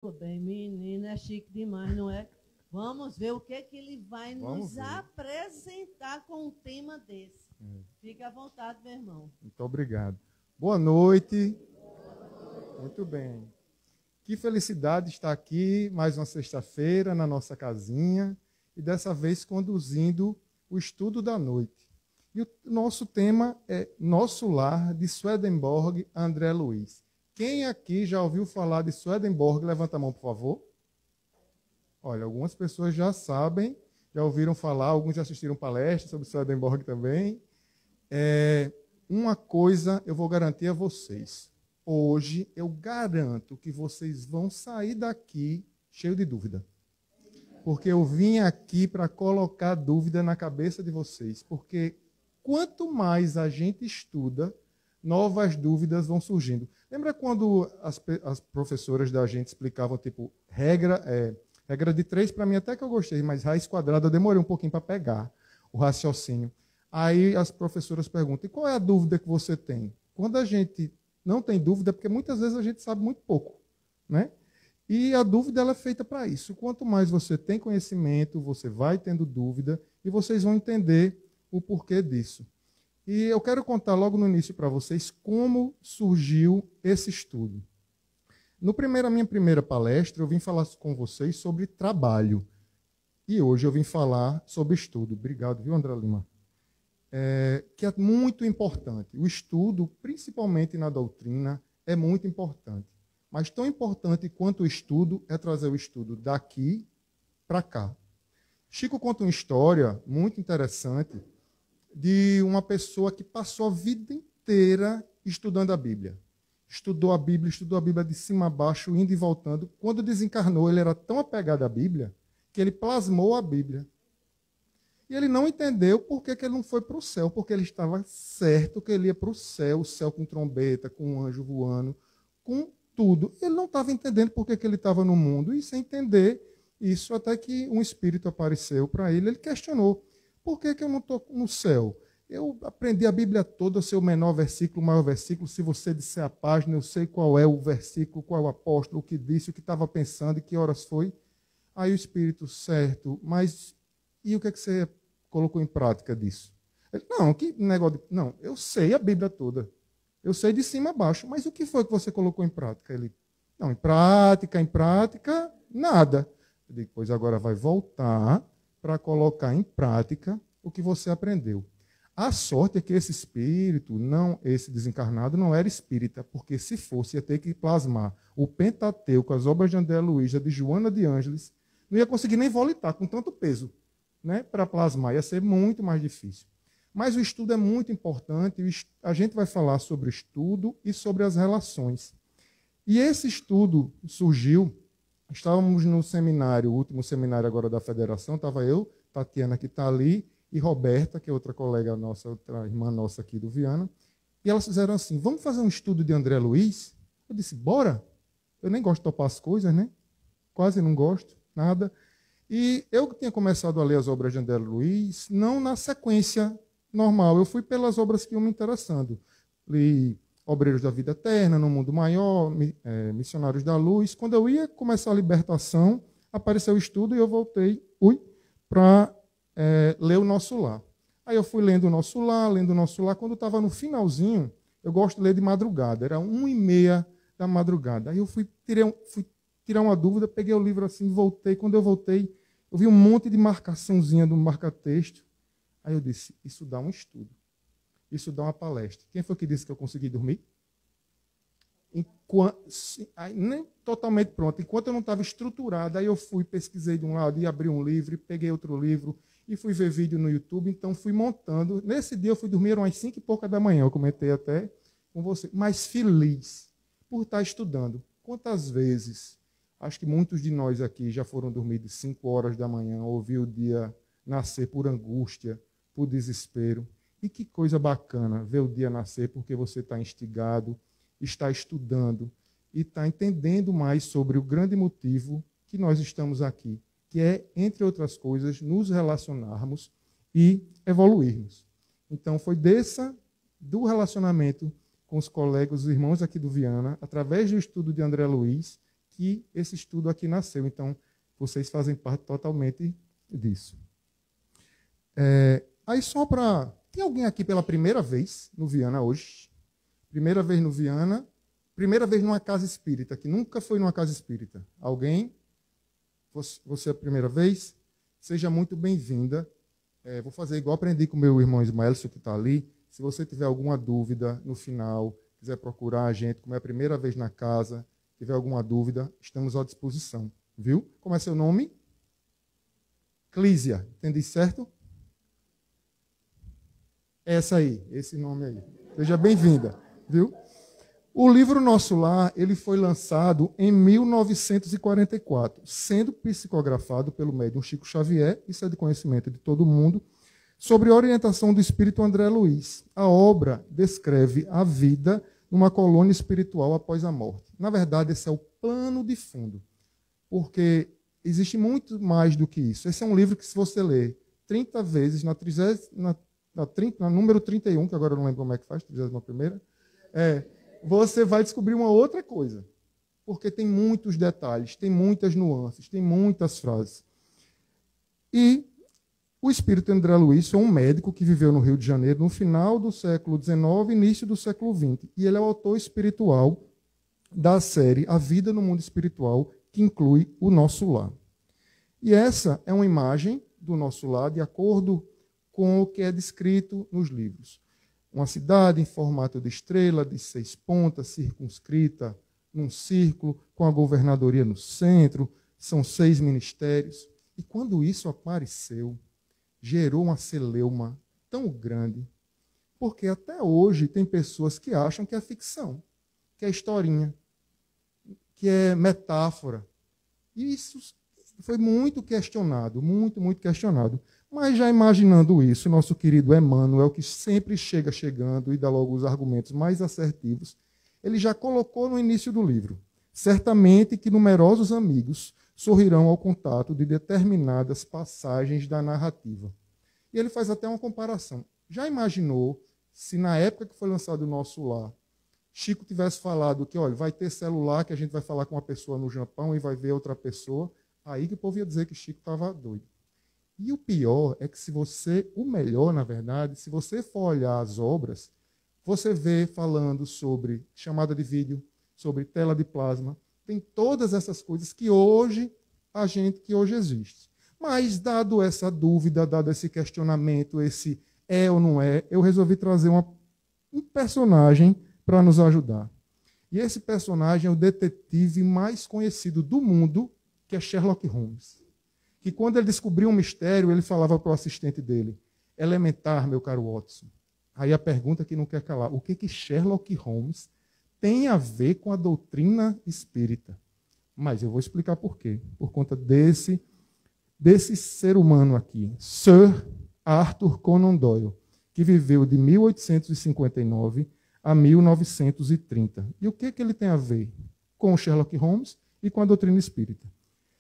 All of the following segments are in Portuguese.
Tudo bem, menino, é chique demais, não é? Vamos ver o que ele vai nos apresentar com um tema desse. Fique à vontade, meu irmão. Muito obrigado. Boa noite. Muito bem. Que felicidade estar aqui mais uma sexta-feira na nossa casinha e dessa vez conduzindo o estudo da noite. E o nosso tema é Nosso Lar, de Swedenborg, André Luiz. Quem aqui já ouviu falar de Swedenborg? Levanta a mão, por favor. Olha, algumas pessoas já sabem, já ouviram falar, alguns já assistiram palestras sobre Swedenborg também. Uma coisa eu vou garantir a vocês. Hoje eu garanto que vocês vão sair daqui cheio de dúvida. Porque eu vim aqui para colocar dúvida na cabeça de vocês. Porque quanto mais a gente estuda, novas dúvidas vão surgindo. Lembra quando as professoras da gente explicavam, tipo, regra de 3, para mim até que eu gostei, mas raiz quadrada eu demorei um pouquinho para pegar o raciocínio. Aí as professoras perguntam, e qual é a dúvida que você tem? Quando a gente não tem dúvida, porque muitas vezes a gente sabe muito pouco, né? E a dúvida ela é feita para isso. Quanto mais você tem conhecimento, você vai tendo dúvida e vocês vão entender o porquê disso. E eu quero contar logo no início para vocês como surgiu esse estudo. Minha primeira palestra, eu vim falar com vocês sobre trabalho. E hoje eu vim falar sobre estudo. Obrigado, viu, André Lima? Que é muito importante. O estudo, principalmente na doutrina, é muito importante. Mas tão importante quanto o estudo é trazer o estudo daqui para cá. Chico conta uma história muito interessante de uma pessoa que passou a vida inteira estudando a Bíblia. Estudou a Bíblia de cima a baixo, indo e voltando. Quando desencarnou, ele era tão apegado à Bíblia que ele plasmou a Bíblia. E ele não entendeu por que ele não foi para o céu, porque ele estava certo que ele ia para o céu com trombeta, com um anjo voando, com tudo. Ele não estava entendendo por que ele estava no mundo, e sem entender isso, até que um espírito apareceu para ele, ele questionou, por que eu não estou no céu? Eu aprendi a Bíblia toda, eu sei o menor versículo, o maior versículo, se você disser a página, eu sei qual é o versículo, qual é o apóstolo, o que disse, o que estava pensando e que horas foi. Aí o espírito, certo, mas e o que você colocou em prática disso? Ele, não, que negócio não, eu sei a Bíblia toda. Eu sei de cima a baixo, mas o que foi que você colocou em prática? Ele, não, em prática, nada. Eu digo, pois agora vai voltar para colocar em prática o que você aprendeu. A sorte é que esse espírito, esse desencarnado, não era espírita, porque se fosse, ia ter que plasmar o Pentateuco, as obras de André Luiz, de Joana de Ângeles, não ia conseguir nem volitar com tanto peso, né, para plasmar, ia ser muito mais difícil. Mas o estudo é muito importante, a gente vai falar sobre o estudo e sobre as relações. E esse estudo surgiu, estávamos no seminário, o último seminário agora da Federação, estava eu, Tatiana, que está ali, e Roberta, que é outra colega nossa, outra irmã nossa aqui do Viana, e elas fizeram assim, vamos fazer um estudo de André Luiz? Eu disse, bora! Eu nem gosto de topar as coisas, né? Quase não gosto, nada. E eu tinha começado a ler as obras de André Luiz, não na sequência normal, eu fui pelas obras que iam me interessando. Li Obreiros da Vida Eterna, No Mundo Maior, Missionários da Luz. Quando eu ia começar a libertação, apareceu o estudo e eu voltei para ler o Nosso Lar. Aí eu fui lendo o Nosso Lar. Quando estava no finalzinho, eu gosto de ler de madrugada, era 1h30 da madrugada. Aí eu fui tirar uma dúvida, peguei o livro assim, voltei. Quando eu voltei, eu vi um monte de marcaçãozinha do marca-texto. Aí eu disse, isso dá um estudo. Isso dá uma palestra. Quem foi que disse que eu consegui dormir? Nem totalmente pronto. Enquanto eu não estava estruturado, aí eu fui, pesquisei de um lado e abri um livro, e peguei outro livro e fui ver vídeo no YouTube, então fui montando. Nesse dia eu fui dormir umas 5h pouca da manhã, eu comentei até com você, mas feliz por estar estudando. Quantas vezes, acho que muitos de nós aqui já foram dormir de 5 horas da manhã, ouvir o dia nascer por angústia, por desespero. E que coisa bacana ver o dia nascer porque você está instigado, está estudando e está entendendo mais sobre o grande motivo que nós estamos aqui, que é, entre outras coisas, nos relacionarmos e evoluirmos. Então, foi do relacionamento com os colegas, os irmãos aqui do Viana, através do estudo de André Luiz, que esse estudo aqui nasceu. Então, vocês fazem parte totalmente disso. Aí só para... Tem alguém aqui pela primeira vez no Viana hoje? Primeira vez no Viana. Primeira vez numa casa espírita, que nunca foi numa casa espírita. Alguém? Você é a primeira vez? Seja muito bem-vinda. Vou fazer igual aprendi com o meu irmão Ismaelson, que está ali. Se você tiver alguma dúvida no final, quiser procurar a gente, como é a primeira vez na casa, tiver alguma dúvida, estamos à disposição. Viu? Como é seu nome? Clísia. Entendi certo? Essa aí, esse nome aí. Seja bem-vinda. Viu? O livro Nosso Lar, ele foi lançado em 1944, sendo psicografado pelo médium Chico Xavier, isso é de conhecimento de todo mundo, sobre a orientação do espírito André Luiz. A obra descreve a vida numa colônia espiritual após a morte. Na verdade, esse é o plano de fundo, porque existe muito mais do que isso. Esse é um livro que, se você ler 30 vezes, na número 31, que agora eu não lembro como é que faz, 31ª, você vai descobrir uma outra coisa, porque tem muitos detalhes, tem muitas nuances, tem muitas frases. E o espírito André Luiz foi um médico que viveu no Rio de Janeiro no final do século XIX e início do século XX. E ele é o autor espiritual da série A Vida no Mundo Espiritual, que inclui o Nosso Lar. E essa é uma imagem do Nosso Lar de acordo com o que é descrito nos livros. Uma cidade em formato de estrela, de 6 pontas, circunscrita num círculo, com a governadoria no centro, são 6 ministérios. E quando isso apareceu, gerou uma celeuma tão grande, porque até hoje tem pessoas que acham que é ficção, que é historinha, que é metáfora. E isso foi muito questionado, muito, muito questionado. Mas já imaginando isso, nosso querido Emmanuel, que sempre chegando e dá logo os argumentos mais assertivos, ele já colocou no início do livro: certamente que numerosos amigos sorrirão ao contato de determinadas passagens da narrativa. E ele faz até uma comparação. Já imaginou se na época que foi lançado o Nosso Lar, Chico tivesse falado que, olha, vai ter celular, que a gente vai falar com uma pessoa no Japão e vai ver outra pessoa, aí que o povo ia dizer que Chico estava doido. E o pior é que o melhor, na verdade, se você for olhar as obras, você vê falando sobre chamada de vídeo, sobre tela de plasma, tem todas essas coisas que hoje existe. Mas, dado essa dúvida, dado esse questionamento, esse é ou não é, eu resolvi trazer um personagem para nos ajudar. E esse personagem é o detetive mais conhecido do mundo, que é Sherlock Holmes. Que quando ele descobriu um mistério, ele falava para o assistente dele: elementar, meu caro Watson. Aí a pergunta que não quer calar: o que Sherlock Holmes tem a ver com a doutrina espírita? Mas eu vou explicar por quê. Por conta desse ser humano aqui, Sir Arthur Conan Doyle, que viveu de 1859 a 1930. E o que ele tem a ver com Sherlock Holmes e com a doutrina espírita?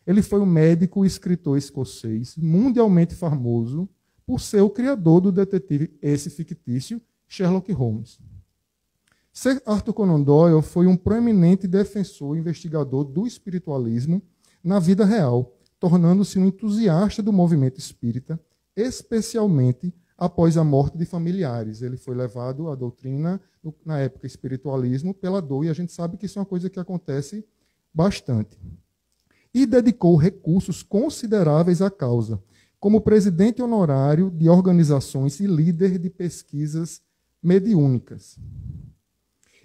Ele foi um médico e escritor escocês mundialmente famoso por ser o criador do detetive, esse fictício, Sherlock Holmes. Sir Arthur Conan Doyle foi um proeminente defensor e investigador do espiritualismo na vida real, tornando-se um entusiasta do movimento espírita, especialmente após a morte de familiares. Ele foi levado à doutrina, na época espiritualismo, pela dor, e a gente sabe que isso é uma coisa que acontece bastante. E dedicou recursos consideráveis à causa, como presidente honorário de organizações e líder de pesquisas mediúnicas.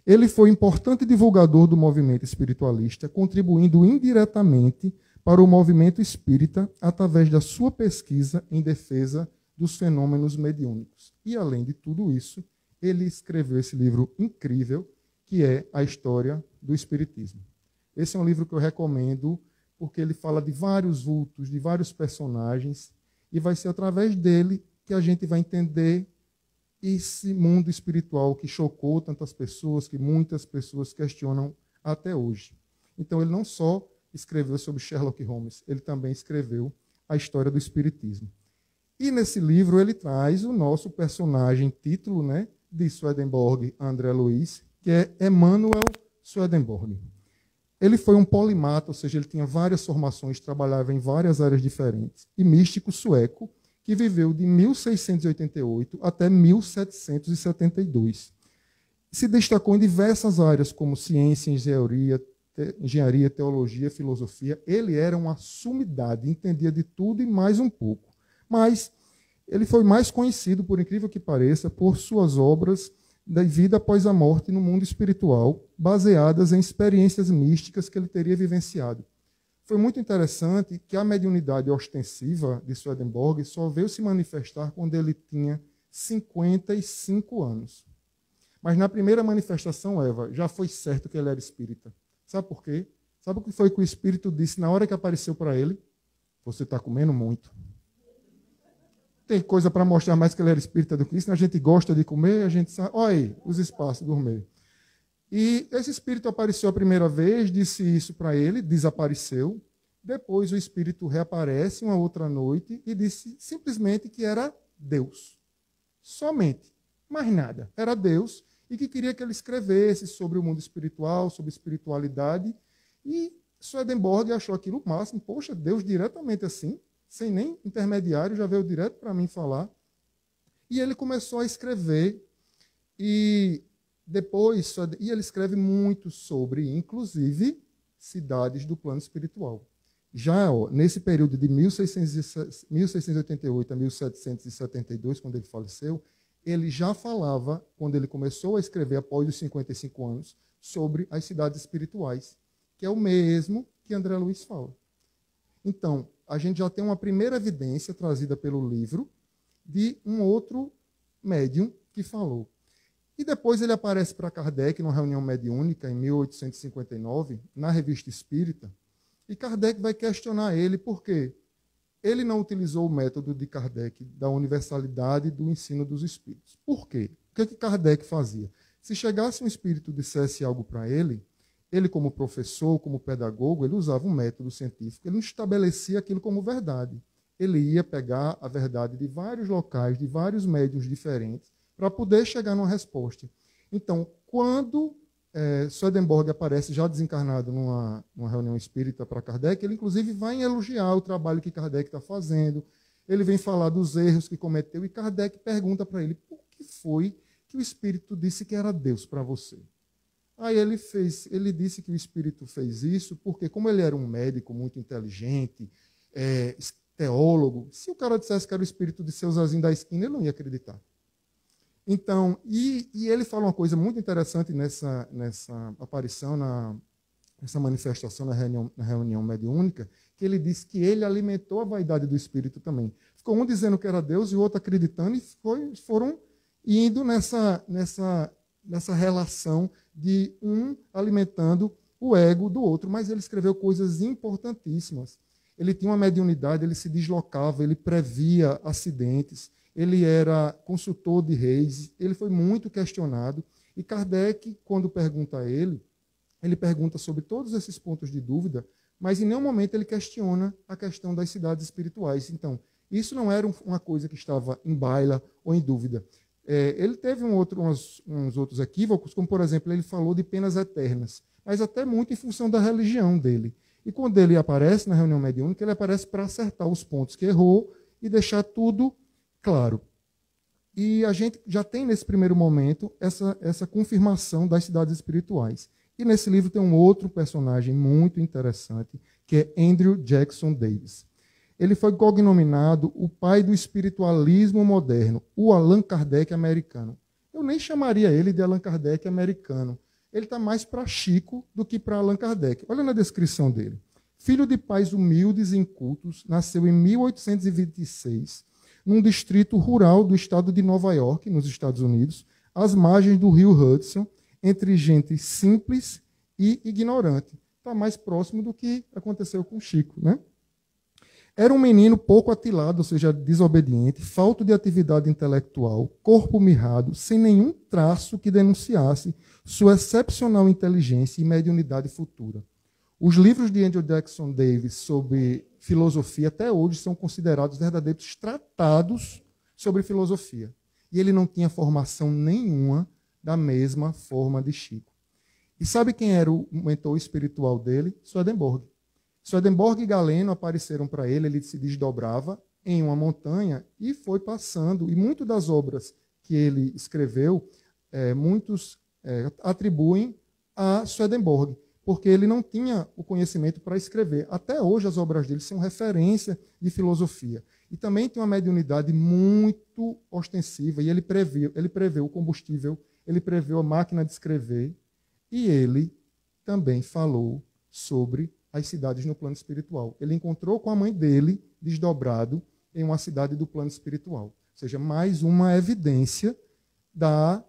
Ele foi importante divulgador do movimento espiritualista, contribuindo indiretamente para o movimento espírita através da sua pesquisa em defesa dos fenômenos mediúnicos. E, além de tudo isso, ele escreveu esse livro incrível, que é A História do Espiritismo. Esse é um livro que eu recomendo, porque ele fala de vários vultos, de vários personagens, e vai ser através dele que a gente vai entender esse mundo espiritual que chocou tantas pessoas, que muitas pessoas questionam até hoje. Então, ele não só escreveu sobre Sherlock Holmes, ele também escreveu A História do Espiritismo. E nesse livro ele traz o nosso personagem título, de Swedenborg, André Luiz, que é Emmanuel Swedenborg. Ele foi um polimata, ou seja, ele tinha várias formações, trabalhava em várias áreas diferentes, e místico sueco, que viveu de 1688 até 1772. Se destacou em diversas áreas, como ciência, engenharia, teologia, filosofia. Ele era uma sumidade, entendia de tudo e mais um pouco. Mas ele foi mais conhecido, por incrível que pareça, por suas obras da vida após a morte no mundo espiritual, baseadas em experiências místicas que ele teria vivenciado. Foi muito interessante que a mediunidade ostensiva de Swedenborg só veio se manifestar quando ele tinha 55 anos. Mas na primeira manifestação, Eva, já foi certo que ele era espírita. Sabe por quê? Sabe o que foi que o espírito disse na hora que apareceu para ele? Você está comendo muito. Tem coisa para mostrar mais que ele era espírita do que isso, né? A gente gosta de comer, a gente sabe. Olha aí, os espaços, gourmet. E esse espírito apareceu a primeira vez, disse isso para ele, desapareceu. Depois o espírito reaparece uma outra noite e disse simplesmente que era Deus. Somente. Mais nada. Era Deus e que queria que ele escrevesse sobre o mundo espiritual, sobre espiritualidade. E Swedenborg achou aquilo o máximo. Poxa, Deus diretamente assim, sem nem intermediário, já veio direto para mim falar. E ele começou a escrever. E depois, e ele escreve muito sobre, inclusive, cidades do plano espiritual. Já nesse período de 1688 a 1772, quando ele faleceu, ele já falava, quando ele começou a escrever após os 55 anos, sobre as cidades espirituais, que é o mesmo que André Luiz fala. Então, a gente já tem uma primeira evidência trazida pelo livro de um outro médium que falou. E depois ele aparece para Kardec numa reunião mediúnica em 1859, na Revista Espírita, e Kardec vai questionar ele por quê? Ele não utilizou o método de Kardec da universalidade do ensino dos espíritos. Por quê? O que Kardec fazia? Se chegasse um espírito e dissesse algo para ele, como professor, como pedagogo, ele usava um método científico, ele não estabelecia aquilo como verdade. Ele ia pegar a verdade de vários locais, de vários médiuns diferentes, para poder chegar numa resposta. Então, quando Swedenborg aparece já desencarnado numa reunião espírita para Kardec, ele inclusive vai elogiar o trabalho que Kardec está fazendo, ele vem falar dos erros que cometeu, e Kardec pergunta para ele, por que foi que o espírito disse que era Deus para você? Aí ele disse que o espírito fez isso porque, como ele era um médico muito inteligente, teólogo, se o cara dissesse que era o espírito de seu Zezinho da esquina, ele não ia acreditar. Então, e ele fala uma coisa muito interessante nessa aparição, nessa manifestação na reunião mediúnica, que ele disse que ele alimentou a vaidade do espírito também. Ficou um dizendo que era Deus e o outro acreditando, e foram indo nessa relação de um alimentando o ego do outro. Mas ele escreveu coisas importantíssimas. Ele tinha uma mediunidade, ele se deslocava, ele previa acidentes, ele era consultor de reis, ele foi muito questionado. E Kardec, quando pergunta a ele pergunta sobre todos esses pontos de dúvida, mas em nenhum momento ele questiona a questão das cidades espirituais. Então, isso não era uma coisa que estava em baila ou em dúvida. Ele teve uns outros equívocos, como, por exemplo, ele falou de penas eternas, mas até muito em função da religião dele. E quando ele aparece na reunião mediúnica, ele aparece para acertar os pontos que errou e deixar tudo claro. E a gente já tem, nesse primeiro momento, essa confirmação das cidades espirituais. E nesse livro tem um outro personagem muito interessante, que é Andrew Jackson Davis. Ele foi cognominado o pai do espiritualismo moderno, o Allan Kardec americano. Eu nem chamaria ele de Allan Kardec americano. Ele está mais para Chico do que para Allan Kardec. Olha na descrição dele. Filho de pais humildes e incultos, nasceu em 1826, num distrito rural do estado de Nova York, nos Estados Unidos, às margens do rio Hudson, entre gente simples e ignorante. Está mais próximo do que aconteceu com Chico, né? Era um menino pouco atilado, ou seja, desobediente, falto de atividade intelectual, corpo mirrado, sem nenhum traço que denunciasse sua excepcional inteligência e mediunidade futura. Os livros de Andrew Jackson Davis sobre filosofia até hoje são considerados verdadeiros tratados sobre filosofia. E ele não tinha formação nenhuma da mesma forma de Chico. E sabe quem era o mentor espiritual dele? Swedenborg. Swedenborg e Galeno apareceram para ele, ele se desdobrava em uma montanha e foi passando. E muitas das obras que ele escreveu, muitos atribuem a Swedenborg, porque ele não tinha o conhecimento para escrever. Até hoje as obras dele são referência de filosofia. E também tem uma mediunidade muito ostensiva, e ele preveu o combustível, ele preveu a máquina de escrever, e ele também falou sobre as cidades no plano espiritual. Ele encontrou com a mãe dele, desdobrado, em uma cidade do plano espiritual. Ou seja, mais uma evidência da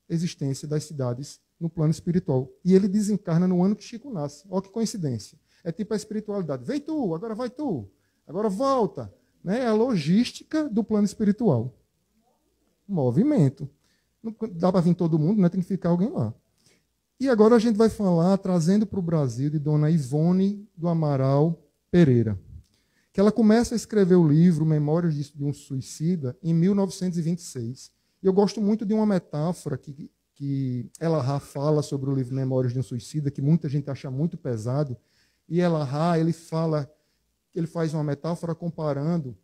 existência das cidades no plano espiritual. E ele desencarna no ano que Chico nasce. Olha que coincidência. É tipo a espiritualidade. Vem tu, agora vai tu. Agora volta. Né? É a logística do plano espiritual. Movimento. Não dá para vir todo mundo, né? Tem que ficar alguém lá. E agora a gente vai falar, trazendo para o Brasil, de Dona Ivone do Amaral Pereira, que ela começa a escrever o livro Memórias de um Suicida em 1926. E eu gosto muito de uma metáfora que Elahá fala sobre o livro Memórias de um Suicida, que muita gente acha muito pesado. E Elahá, ele faz uma metáfora comparando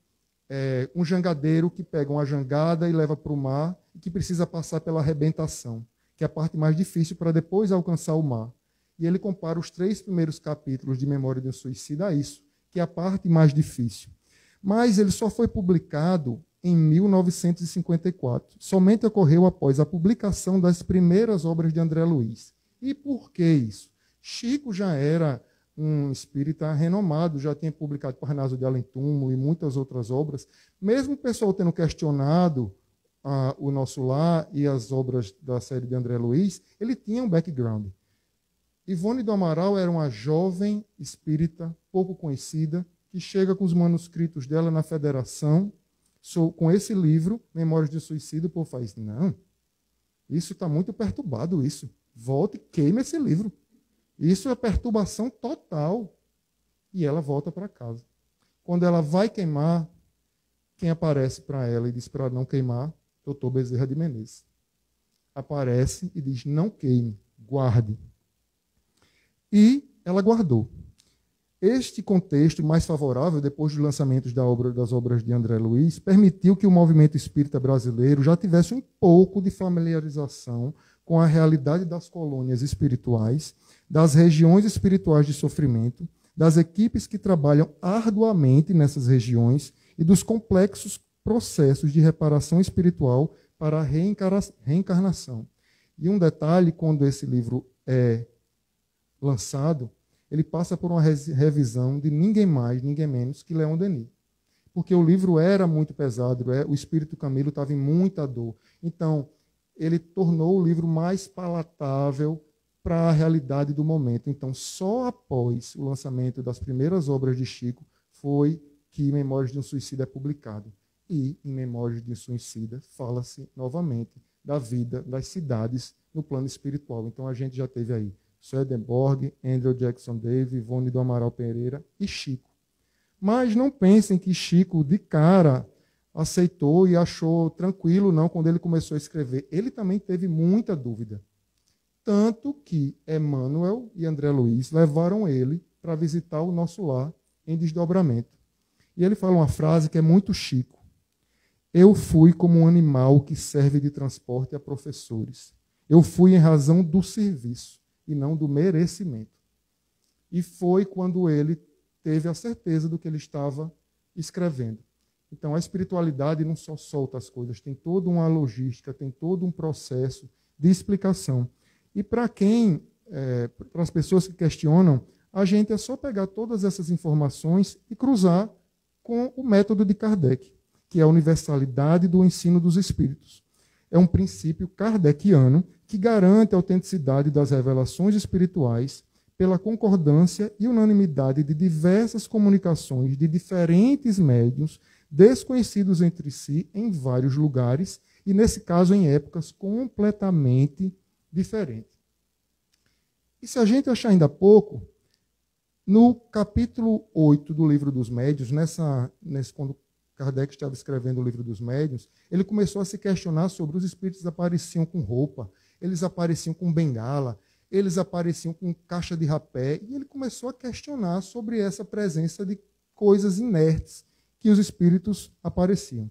um jangadeiro que pega uma jangada e leva para o mar e que precisa passar pela arrebentação, que é a parte mais difícil para depois alcançar o mar. E ele compara os 3 primeiros capítulos de Memória de um Suicida a isso, que é a parte mais difícil. Mas ele só foi publicado em 1954. Somente ocorreu após a publicação das primeiras obras de André Luiz. E por que isso? Chico já era um espírita renomado, já tinha publicado Parnaso de Além Túmulo e muitas outras obras. Mesmo o pessoal tendo questionado o Nosso Lar e as obras da série de André Luiz, ele tinha um background. Ivone do Amaral era uma jovem espírita pouco conhecida, que chega com os manuscritos dela na Federação, com esse livro, Memórias de Suicídio. O povo faz, não, isso está muito perturbado, isso. Volta e queima esse livro. Isso é perturbação total. E ela volta para casa. Quando ela vai queimar, quem aparece para ela e diz para não queimar? Doutor Bezerra de Menezes. Aparece e diz, não queime, guarde. E ela guardou. Este contexto mais favorável, depois dos lançamentos das obras de André Luiz, permitiu que o movimento espírita brasileiro já tivesse um pouco de familiarização com a realidade das colônias espirituais, das regiões espirituais de sofrimento, das equipes que trabalham arduamente nessas regiões e dos complexos processos de reparação espiritual para a reencarnação. E um detalhe, quando esse livro é lançado, ele passa por uma revisão de ninguém mais, ninguém menos que Leon Denis. Porque o livro era muito pesado, o espírito Camilo estava em muita dor. Então, ele tornou o livro mais palatável para a realidade do momento. Então, só após o lançamento das primeiras obras de Chico foi que Memórias de um Suicida é publicado. E, em Memórias de um Suicida, fala-se novamente da vida das cidades no plano espiritual. Então, a gente já teve aí Swedenborg, Andrew Jackson Davis, Ivone do Amaral Pereira e Chico. Mas não pensem que Chico, de cara, aceitou e achou tranquilo, não, quando ele começou a escrever. Ele também teve muita dúvida. Tanto que Emmanuel e André Luiz levaram ele para visitar o Nosso Lar em desdobramento. E ele fala uma frase que é muito Chico. Eu fui como um animal que serve de transporte a professores. Eu fui em razão do serviço e não do merecimento. E foi quando ele teve a certeza do que ele estava escrevendo. Então, a espiritualidade não só solta as coisas, tem toda uma logística, tem todo um processo de explicação. E para para as pessoas que questionam, a gente é só pegar todas essas informações e cruzar com o método de Kardec, que é a universalidade do ensino dos espíritos. É um princípio kardeciano que garante a autenticidade das revelações espirituais pela concordância e unanimidade de diversas comunicações de diferentes médiuns, desconhecidos entre si em vários lugares, e, nesse caso, em épocas completamente diferentes. E se a gente achar ainda pouco, no capítulo 8 do Livro dos Médiuns, quando Kardec estava escrevendo o Livro dos Médiuns, ele começou a se questionar sobre os espíritos que apareciam com roupa, eles apareciam com bengala, eles apareciam com caixa de rapé, e ele começou a questionar sobre essa presença de coisas inertes que os espíritos apareciam.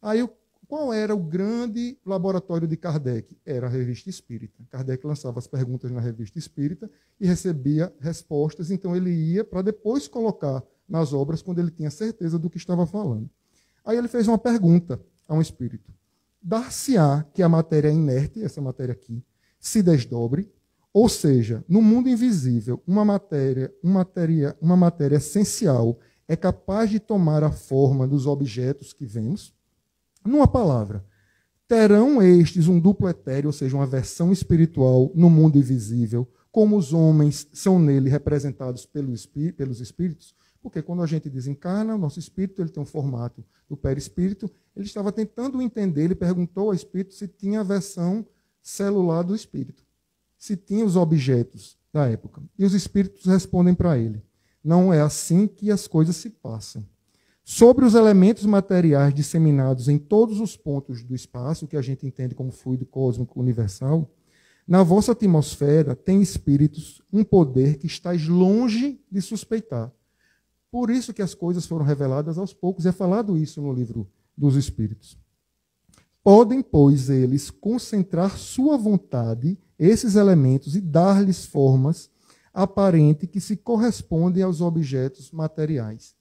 Aí, qual era o grande laboratório de Kardec? Era a Revista Espírita. Kardec lançava as perguntas na Revista Espírita e recebia respostas, então ele ia para depois colocar nas obras quando ele tinha certeza do que estava falando. Aí ele fez uma pergunta a um espírito. Dar-se-á que a matéria inerte, essa matéria aqui, se desdobre, ou seja, no mundo invisível, uma matéria essencial é capaz de tomar a forma dos objetos que vemos? Numa palavra, terão estes um duplo etéreo, ou seja, uma versão espiritual no mundo invisível, como os homens são nele representados pelos espíritos? Porque quando a gente desencarna, o nosso espírito ele tem um formato do perispírito. Ele estava tentando entender, ele perguntou ao espírito se tinha a versão celular do espírito, se tinha os objetos da época. E os espíritos respondem para ele: não é assim que as coisas se passam. Sobre os elementos materiais disseminados em todos os pontos do espaço, que a gente entende como fluido cósmico universal, na vossa atmosfera tem espíritos um poder que estáis longe de suspeitar. Por isso que as coisas foram reveladas aos poucos. É falado isso no livro dos Espíritos. Podem, pois, eles concentrar sua vontade, esses elementos, e dar-lhes formas aparentes que se correspondem aos objetos materiais.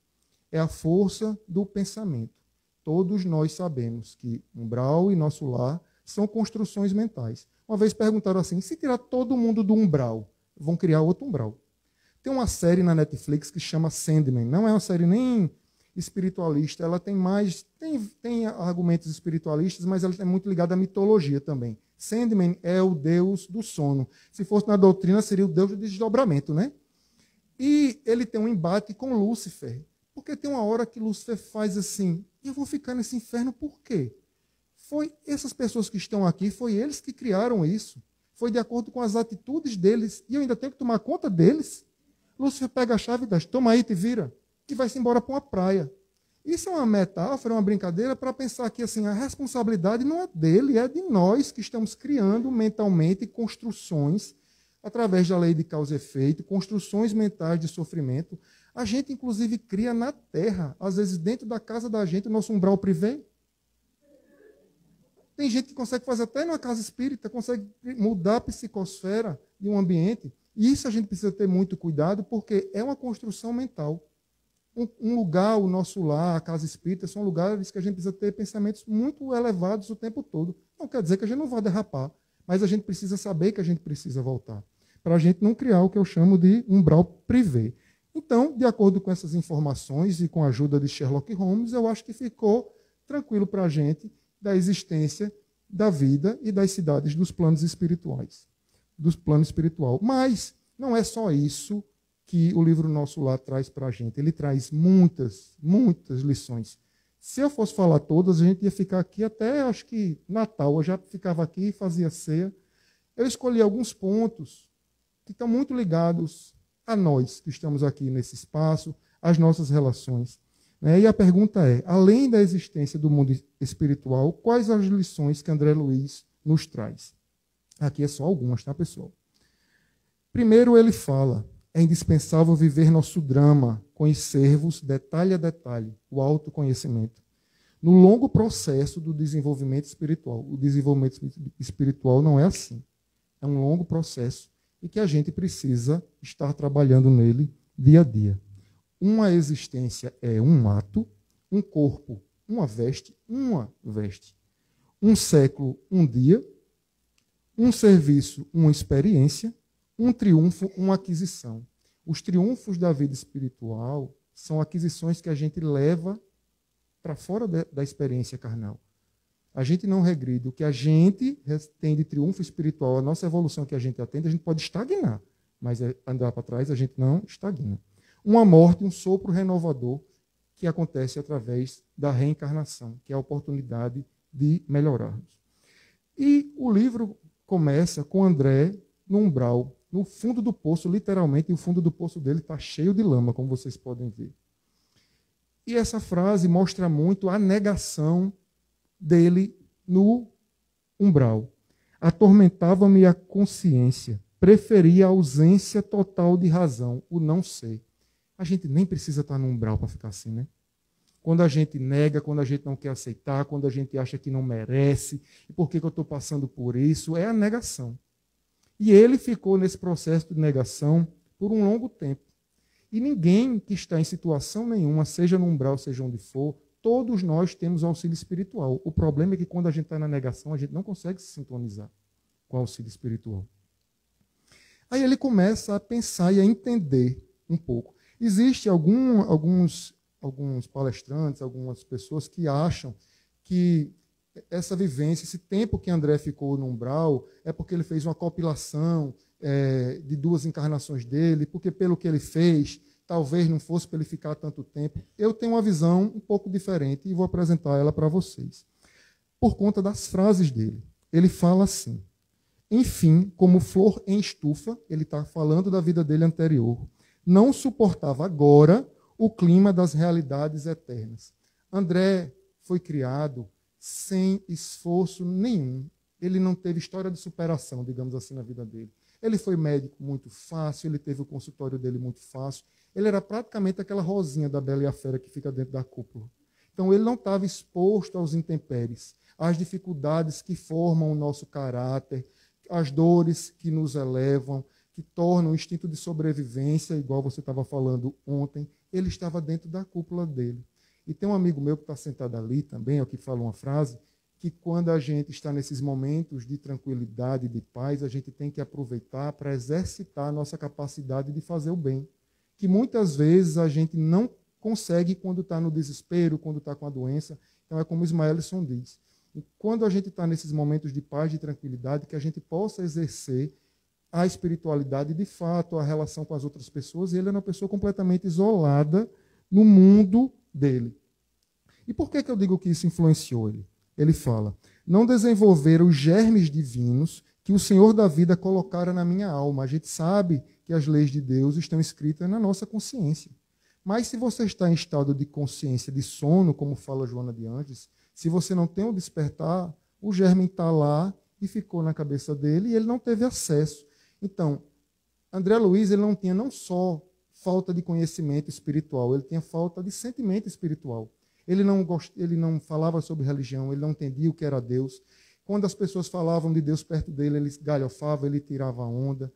É a força do pensamento. Todos nós sabemos que umbral e nosso lar são construções mentais. Uma vez perguntaram assim, se tirar todo mundo do umbral, vão criar outro umbral. Tem uma série na Netflix que chama Sandman. Não é uma série nem espiritualista, ela tem argumentos espiritualistas, mas ela é muito ligada à mitologia também. Sandman é o deus do sono. Se fosse na doutrina, seria o deus do desdobramento, né? E ele tem um embate com Lúcifer. Porque tem uma hora que Lúcifer faz assim, eu vou ficar nesse inferno por quê? Foi essas pessoas que estão aqui, foi eles que criaram isso. Foi de acordo com as atitudes deles, e eu ainda tenho que tomar conta deles. Lúcifer pega a chave e diz, toma aí, te vira, e vai-se embora para uma praia. Isso é uma metáfora, uma brincadeira para pensar que assim, a responsabilidade não é dele, é de nós que estamos criando mentalmente construções, através da lei de causa e efeito, construções mentais de sofrimento. A gente, inclusive, cria na Terra, às vezes dentro da casa da gente, o nosso umbral privê. Tem gente que consegue fazer até numa casa espírita, consegue mudar a psicosfera de um ambiente. E isso a gente precisa ter muito cuidado, porque é uma construção mental. Um lugar, o nosso lar, a casa espírita, são lugares que a gente precisa ter pensamentos muito elevados o tempo todo. Não quer dizer que a gente não vá derrapar, mas a gente precisa saber que a gente precisa voltar, para a gente não criar o que eu chamo de umbral privê. Então, de acordo com essas informações e com a ajuda de Sherlock Holmes, eu acho que ficou tranquilo para a gente da existência da vida e das cidades dos planos espirituais, do plano espiritual. Mas não é só isso que o livro Nosso Lar traz para a gente. Ele traz muitas, muitas lições. Se eu fosse falar todas, a gente ia ficar aqui até, acho que, Natal. Eu já ficava aqui e fazia ceia. Eu escolhi alguns pontos que estão muito ligados a nós que estamos aqui nesse espaço, às nossas relações. E a pergunta é, além da existência do mundo espiritual, quais as lições que André Luiz nos traz? Aqui é só algumas, tá, pessoal? Primeiro, ele fala, é indispensável viver nosso drama, conhecer-vos detalhe a detalhe, o autoconhecimento. No longo processo do desenvolvimento espiritual. O desenvolvimento espiritual não é assim. É um longo processo e que a gente precisa estar trabalhando nele dia a dia. Uma existência é um ato, um corpo, uma veste. Um século, um dia. Um serviço, uma experiência. Um triunfo, uma aquisição. Os triunfos da vida espiritual são aquisições que a gente leva para fora da experiência carnal. A gente não regride. O que a gente tem de triunfo espiritual, a nossa evolução que a gente atende, a gente pode estagnar, mas andar para trás a gente não estagna. Uma morte, um sopro renovador que acontece através da reencarnação, que é a oportunidade de melhorarmos. E o livro começa com André no umbral, no fundo do poço, literalmente, e o fundo do poço dele está cheio de lama, como vocês podem ver. E essa frase mostra muito a negação dele no umbral. Atormentava-me a consciência preferia a ausência total de razão, o não sei. A gente nem precisa estar no umbral para ficar assim, né? Quando a gente nega, quando a gente não quer aceitar, quando a gente acha que não merece, e por que eu estou passando por isso, é a negação. E ele ficou nesse processo de negação por um longo tempo. E ninguém que está em situação nenhuma, seja no umbral, seja onde for, todos nós temos auxílio espiritual. O problema é que quando a gente está na negação, a gente não consegue se sintonizar com o auxílio espiritual. Aí ele começa a pensar e a entender um pouco. Existem alguns palestrantes, algumas pessoas que acham que essa vivência, esse tempo que André ficou no umbral, é porque ele fez uma compilação de 2 encarnações dele, porque pelo que ele fez, talvez não fosse para ele ficar tanto tempo. Eu tenho uma visão um pouco diferente e vou apresentar ela para vocês. Por conta das frases dele. Ele fala assim: enfim, como flor em estufa, ele está falando da vida dele anterior, não suportava agora o clima das realidades eternas. André foi criado sem esforço nenhum. Ele não teve história de superação, digamos assim, na vida dele. Ele foi médico muito fácil, ele teve o consultório dele muito fácil. Ele era praticamente aquela rosinha da Bela e a Fera que fica dentro da cúpula. Então, ele não estava exposto aos intempéries, às dificuldades que formam o nosso caráter, as dores que nos elevam, que tornam o instinto de sobrevivência, igual você estava falando ontem. Ele estava dentro da cúpula dele. E tem um amigo meu que está sentado ali também, que fala uma frase, que quando a gente está nesses momentos de tranquilidade e de paz, a gente tem que aproveitar para exercitar a nossa capacidade de fazer o bem, que muitas vezes a gente não consegue quando está no desespero, quando está com a doença. Então é como Ismaelson diz. E quando a gente está nesses momentos de paz, de tranquilidade, que a gente possa exercer a espiritualidade de fato, a relação com as outras pessoas, e ele é uma pessoa completamente isolada no mundo dele. E por que eu digo que isso influenciou ele? Ele fala: não desenvolver os germes divinos que o Senhor da vida colocara na minha alma. A gente sabe que as leis de Deus estão escritas na nossa consciência. Mas se você está em estado de consciência, de sono, como fala Joana de Anjos, se você não tem o despertar, o germe está lá e ficou na cabeça dele e ele não teve acesso. Então, André Luiz ele não tinha não só falta de conhecimento espiritual, ele tinha falta de sentimento espiritual. Ele não falava sobre religião, ele não entendia o que era Deus. Quando as pessoas falavam de Deus perto dele, ele galhofava, ele tirava a onda.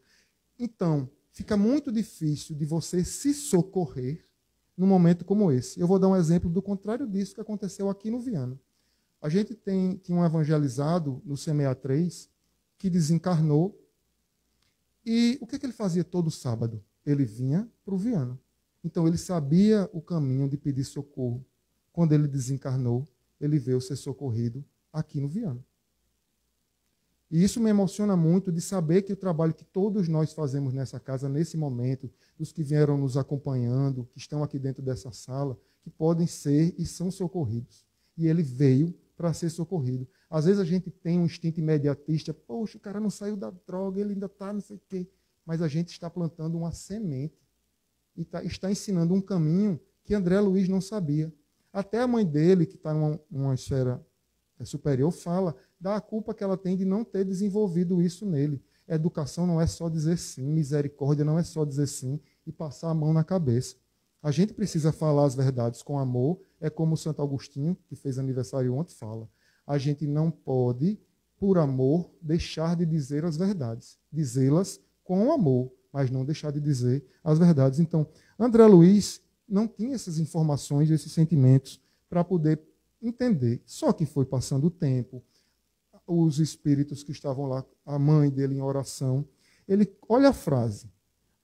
Então, fica muito difícil de você se socorrer num momento como esse. Eu vou dar um exemplo do contrário disso que aconteceu aqui no Viana. A gente tinha um evangelizado no C63 que desencarnou. E o que ele fazia todo sábado? Ele vinha para o Viana. Então, ele sabia o caminho de pedir socorro. Quando ele desencarnou, ele veio ser socorrido aqui no Viana. E isso me emociona muito de saber que o trabalho que todos nós fazemos nessa casa, nesse momento, os que vieram nos acompanhando, que estão aqui dentro dessa sala, que podem ser e são socorridos. E ele veio para ser socorrido. Às vezes a gente tem um instinto imediatista, poxa, o cara não saiu da droga, ele ainda está não sei o quê. Mas a gente está plantando uma semente e está ensinando um caminho que André Luiz não sabia. Até a mãe dele, que está numa esfera superior, fala da culpa que ela tem de não ter desenvolvido isso nele. Educação não é só dizer sim, misericórdia não é só dizer sim e passar a mão na cabeça. A gente precisa falar as verdades com amor, é como o Santo Agostinho, que fez aniversário ontem, fala. A gente não pode, por amor, deixar de dizer as verdades. Dizê-las com amor, mas não deixar de dizer as verdades. Então, André Luiz não tinha essas informações, esses sentimentos, para poder entender. Só que foi passando o tempo, os espíritos que estavam lá, a mãe dele em oração, ele, olha a frase,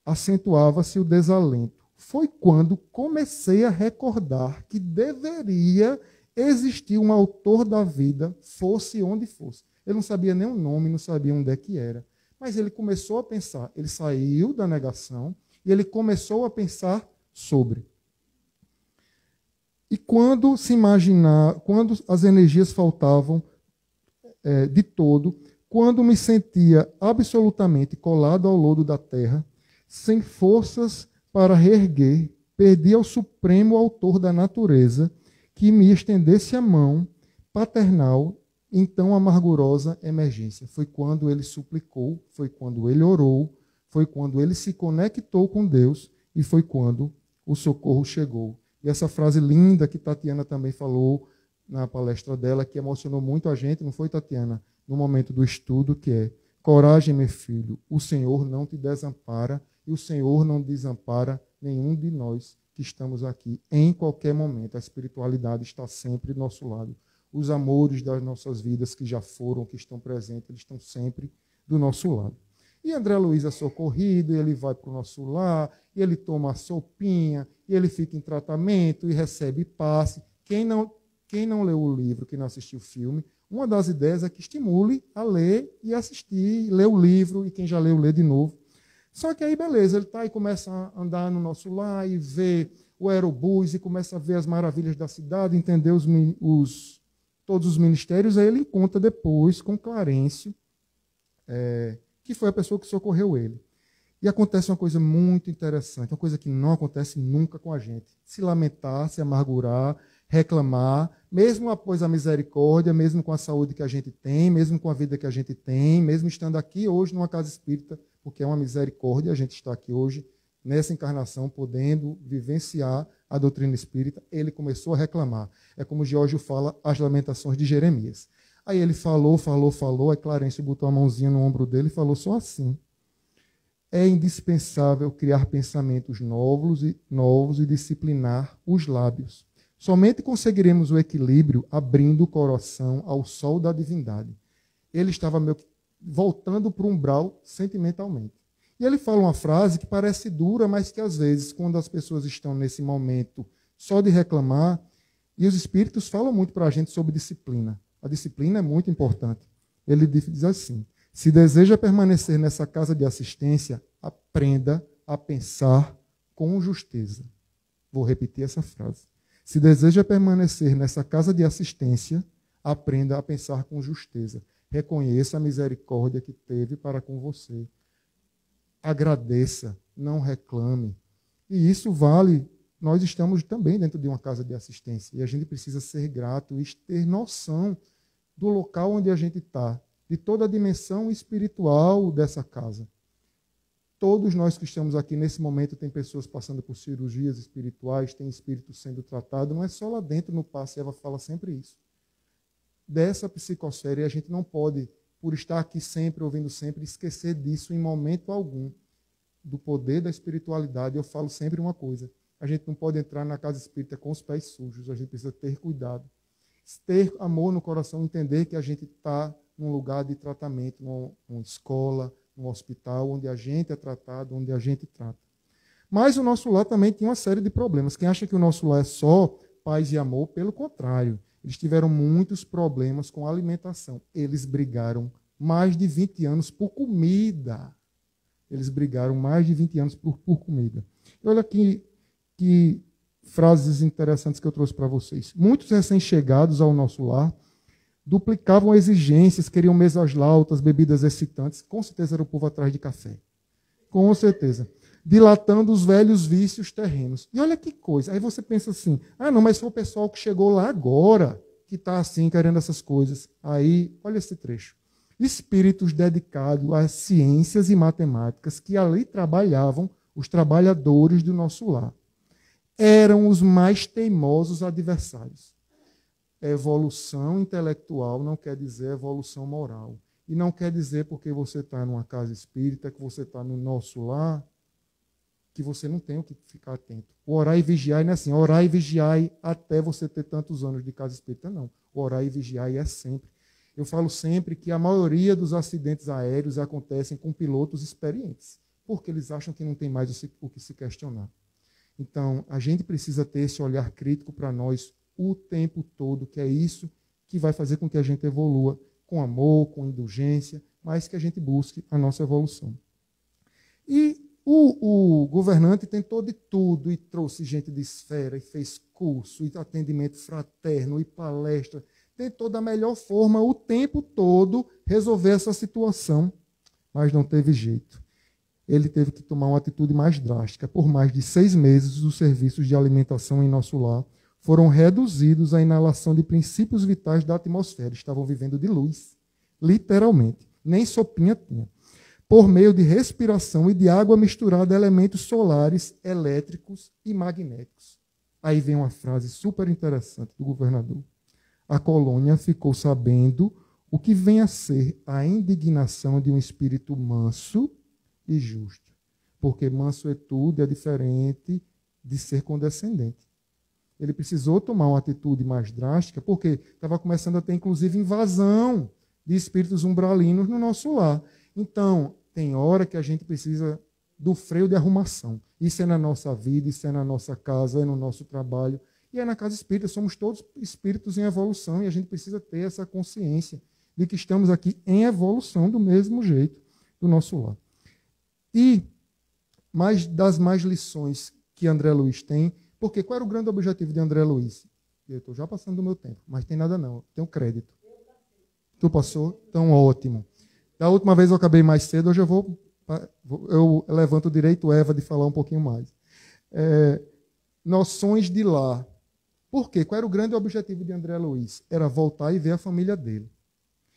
acentuava-se o desalento. Foi quando comecei a recordar que deveria existir um autor da vida, fosse onde fosse. Ele não sabia nem o nome, não sabia onde é que era. Mas ele começou a pensar, ele saiu da negação e ele começou a pensar sobre. E quando se imaginar, quando as energias faltavam de todo, quando me sentia absolutamente colado ao lodo da terra, sem forças para reerguer, perdi ao supremo autor da natureza que me estendesse a mão paternal então amargurosa emergência. Foi quando ele suplicou, foi quando ele orou, foi quando ele se conectou com Deus e foi quando o socorro chegou. E essa frase linda que Tatiana também falou na palestra dela, que emocionou muito a gente, não foi, Tatiana? No momento do estudo, que é: coragem, meu filho, o Senhor não te desampara e o Senhor não desampara nenhum de nós que estamos aqui. Em qualquer momento, a espiritualidade está sempre do nosso lado. Os amores das nossas vidas que já foram, que estão presentes, eles estão sempre do nosso lado. E André Luiz é socorrido, e ele vai para o nosso lar, e ele toma a sopinha, e ele fica em tratamento, e recebe passe. Quem não leu o livro, quem não assistiu o filme, uma das ideias é que estimule a ler e assistir, ler o livro, e quem já leu, lê de novo. Só que aí, beleza, ele está e começa a andar no nosso lar, e vê o aerobus, e começa a ver as maravilhas da cidade, entender todos os ministérios. Aí ele encontra depois com Clarencio, que foi a pessoa que socorreu ele. E acontece uma coisa muito interessante, uma coisa que não acontece nunca com a gente: se lamentar, se amargurar, reclamar, mesmo após a misericórdia, mesmo com a saúde que a gente tem, mesmo com a vida que a gente tem, mesmo estando aqui hoje numa casa espírita, porque é uma misericórdia, a gente está aqui hoje, nessa encarnação, podendo vivenciar a doutrina espírita. Ele começou a reclamar. É como Giorgio fala, as lamentações de Jeremias. Aí ele falou, aí Clarencio botou a mãozinha no ombro dele e falou só assim: é indispensável criar pensamentos novos e disciplinar os lábios. Somente conseguiremos o equilíbrio abrindo o coração ao sol da divindade. Ele estava meio que voltando para o umbral sentimentalmente. E ele fala uma frase que parece dura, mas que às vezes, quando as pessoas estão nesse momento só de reclamar, e os espíritos falam muito para a gente sobre disciplina. A disciplina é muito importante. Ele diz assim: se deseja permanecer nessa casa de assistência, aprenda a pensar com justeza. Vou repetir essa frase. Se deseja permanecer nessa casa de assistência, aprenda a pensar com justeza. Reconheça a misericórdia que teve para com você. Agradeça, não reclame. E isso vale. Nós estamos também dentro de uma casa de assistência e a gente precisa ser grato e ter noção do local onde a gente está, de toda a dimensão espiritual dessa casa. Todos nós que estamos aqui nesse momento, tem pessoas passando por cirurgias espirituais, tem espíritos sendo tratados, não é só lá dentro no passe, Eva fala sempre isso. Dessa psicosfera, e a gente não pode, por estar aqui sempre, ouvindo sempre, esquecer disso em momento algum, do poder da espiritualidade. Eu falo sempre uma coisa: a gente não pode entrar na casa espírita com os pés sujos, a gente precisa ter cuidado. Ter amor no coração, entender que a gente está num lugar de tratamento, numa escola, num hospital, onde a gente é tratado, onde a gente trata. Mas o nosso lar também tinha uma série de problemas. Quem acha que o nosso lar é só paz e amor, pelo contrário, eles tiveram muitos problemas com a alimentação. Eles brigaram mais de 20 anos por comida. Eles brigaram mais de 20 anos por comida. E olha aqui que frases interessantes que eu trouxe para vocês. Muitos recém-chegados ao nosso lar duplicavam exigências, queriam mesas lautas, bebidas excitantes. Com certeza era o povo atrás de café. Com certeza. Dilatando os velhos vícios terrenos. E olha que coisa. Aí você pensa assim: ah, não, mas foi o pessoal que chegou lá agora que está assim, querendo essas coisas. Aí, olha esse trecho. Espíritos dedicados às ciências e matemáticas que ali trabalhavam, os trabalhadores do nosso lar, eram os mais teimosos adversários. Evolução intelectual não quer dizer evolução moral. E não quer dizer porque você está numa casa espírita, que você está no nosso lar, que você não tem o que ficar atento. O orar e vigiar não é assim: orar e vigiar até você ter tantos anos de casa espírita. Não. O orar e vigiar é sempre. Eu falo sempre que a maioria dos acidentes aéreos acontecem com pilotos experientes, porque eles acham que não tem mais o que se questionar. Então, a gente precisa ter esse olhar crítico para nós o tempo todo, que é isso que vai fazer com que a gente evolua com amor, com indulgência, mas que a gente busque a nossa evolução. E o governante tentou de tudo, e trouxe gente de esfera, e fez curso, e atendimento fraterno, e palestra, tentou da melhor forma, o tempo todo, resolver essa situação, mas não teve jeito. Ele teve que tomar uma atitude mais drástica. Por mais de 6 meses, os serviços de alimentação em nosso lar foram reduzidos à inalação de princípios vitais da atmosfera. Estavam vivendo de luz, literalmente. Nem sopinha tinha. Por meio de respiração e de água misturada a elementos solares, elétricos e magnéticos. Aí vem uma frase super interessante do governador. A colônia ficou sabendo o que vem a ser a indignação de um espírito manso e justo. Porque manso é tudo, é diferente de ser condescendente. Ele precisou tomar uma atitude mais drástica, porque estava começando a ter, inclusive, invasão de espíritos umbralinos no nosso lar. Então, tem hora que a gente precisa do freio de arrumação. Isso é na nossa vida, isso é na nossa casa, é no nosso trabalho. E é na casa espírita, somos todos espíritos em evolução e a gente precisa ter essa consciência de que estamos aqui em evolução do mesmo jeito do nosso lar. E das mais lições que André Luiz tem, porque qual era o grande objetivo de André Luiz? Eu estou já passando do meu tempo, mas tem nada não, tenho crédito. Tu passou? Então ótimo. Da última vez eu acabei mais cedo, hoje eu levanto o direito Eva de falar um pouquinho mais. Noções de lar. Por quê? Qual era o grande objetivo de André Luiz? Era voltar e ver a família dele.